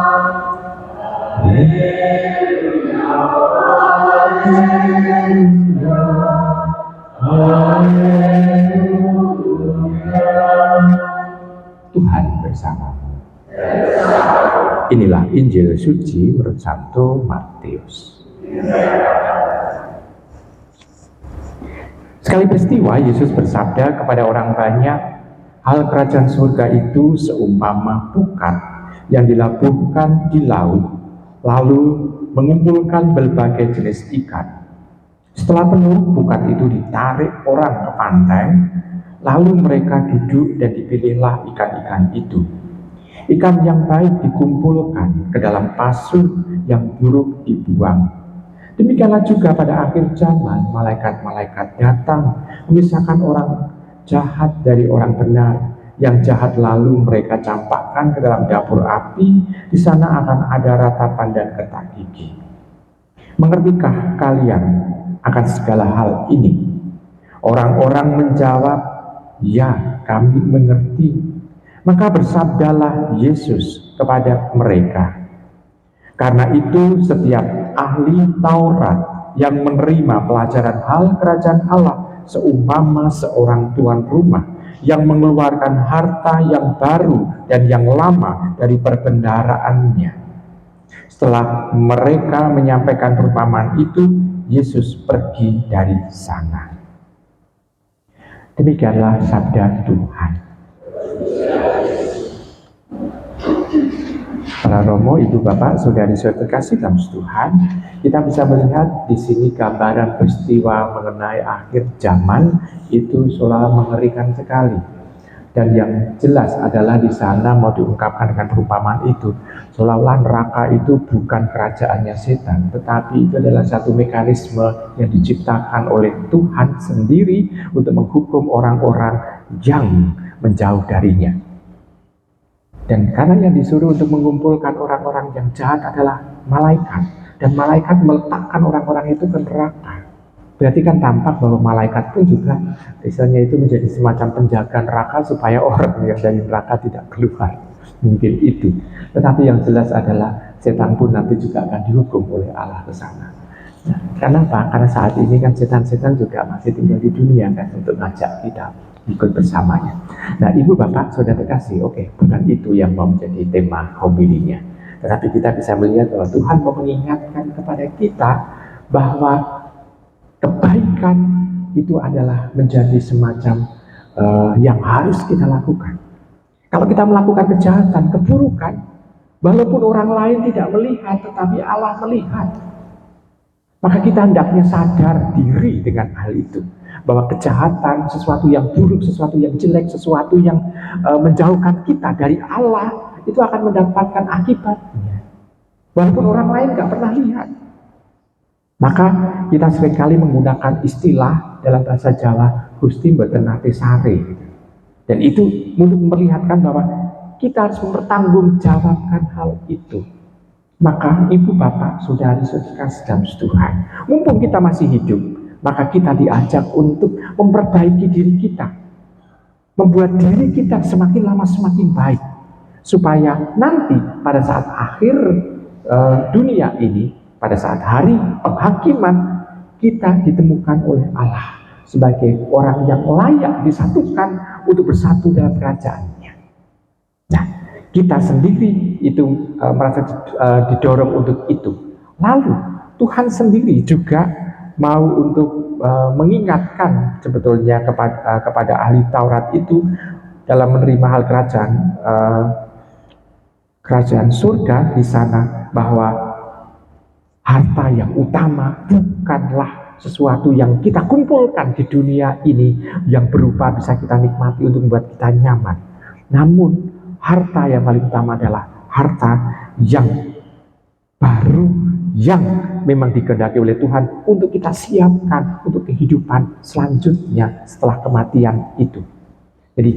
Tuhan bersama. Inilah Injil suci menurut Santo Matius. Sekali peristiwa Yesus bersabda kepada orang banyak, hal kerajaan surga itu seumpama pukat yang dilabuhkan di laut, lalu mengumpulkan berbagai jenis ikan. Setelah penuh, pukat itu ditarik orang ke pantai, lalu mereka duduk dan dipilihlah ikan-ikan itu. Ikan yang baik dikumpulkan ke dalam pasu, yang buruk dibuang. Demikianlah juga pada akhir zaman, malaikat-malaikat datang memisahkan orang jahat dari orang benar. Yang jahat lalu mereka campakkan ke dalam dapur api. Di sana akan ada ratapan dan retak gigi. Mengertikah kalian akan segala hal ini? Orang-orang menjawab, ya, kami mengerti. Maka bersabdalah Yesus kepada mereka, karena itu setiap ahli Taurat yang menerima pelajaran hal kerajaan Allah seumpama seorang tuan rumah yang mengeluarkan harta yang baru dan yang lama dari perbendaharaannya. Setelah mereka menyampaikan perumpamaan itu, Yesus pergi dari sana. Demikianlah sabda Tuhan. Para Romo, Ibu Bapak, Saudari-saudari terkasih dalam Tuhan, kita bisa melihat di sini gambaran peristiwa mengenai akhir zaman itu seolah mengerikan sekali. Dan yang jelas adalah di sana mau diungkapkan dengan perumpamaan itu, seolah-olah neraka itu bukan kerajaannya setan, tetapi itu adalah satu mekanisme yang diciptakan oleh Tuhan sendiri untuk menghukum orang-orang yang menjauh darinya. Dan karena yang disuruh untuk mengumpulkan orang-orang yang jahat adalah malaikat, dan malaikat meletakkan orang-orang itu ke neraka. Berarti kan tampak bahwa malaikat pun juga misalnya itu menjadi semacam penjaga neraka supaya orang yang dari neraka tidak keluar. Mungkin itu. Tetapi yang jelas adalah setan pun nanti juga akan dihukum oleh Allah ke sana. Nah, kenapa? Karena saat ini kan setan-setan juga masih tinggal di dunia kan, untuk ngajak kita ikut bersamanya. Nah, Ibu Bapak Saudara terkasih, bukan itu yang mau menjadi tema homilinya. Tetapi kita bisa melihat bahwa Tuhan mau mengingatkan kepada kita bahwa kebaikan itu adalah menjadi semacam yang harus kita lakukan. Kalau kita melakukan kejahatan, keburukan, walaupun orang lain tidak melihat, tetapi Allah melihat, maka kita hendaknya sadar diri dengan hal itu, bahwa kejahatan, sesuatu yang buruk, sesuatu yang jelek, sesuatu yang menjauhkan kita dari Allah, itu akan mendapatkan akibatnya, walaupun orang lain gak pernah lihat. Maka kita seringkali menggunakan istilah dalam bahasa Jawa, Gusti mboten nate sare. Dan itu untuk memperlihatkan bahwa kita harus mempertanggungjawabkan hal itu. Maka Ibu Bapak Saudari-saudari dalam Tuhan, mumpung kita masih hidup, maka kita diajak untuk memperbaiki diri kita, membuat diri kita semakin lama semakin baik, supaya nanti pada saat akhir dunia ini, pada saat hari penghakiman, kita ditemukan oleh Allah sebagai orang yang layak disatukan untuk bersatu dalam kerajaannya. Nah, kita sendiri itu merasa didorong untuk itu. Lalu Tuhan sendiri juga mau untuk mengingatkan sebetulnya kepada ahli Taurat itu dalam menerima hal kerajaan surga di sana, bahwa harta yang utama bukanlah sesuatu yang kita kumpulkan di dunia ini yang berupa bisa kita nikmati untuk membuat kita nyaman. Namun harta yang paling utama adalah harta yang baru, yang memang dikehendaki oleh Tuhan untuk kita siapkan untuk kehidupan selanjutnya setelah kematian itu. Jadi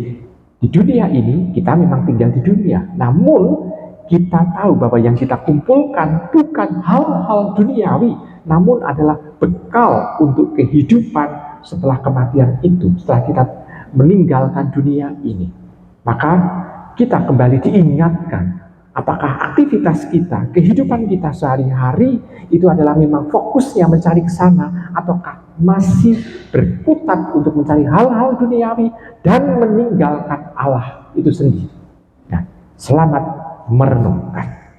di dunia ini kita memang tinggal di dunia, namun kita tahu bahwa yang kita kumpulkan bukan hal-hal duniawi, namun adalah bekal untuk kehidupan setelah kematian itu, setelah kita meninggalkan dunia ini. Maka kita kembali diingatkan Apakah aktivitas kita, kehidupan kita sehari-hari itu adalah memang fokusnya mencari ke sana, ataukah masih berkutat untuk mencari hal-hal duniawi dan meninggalkan Allah itu sendiri? Nah, selamat merenungkan.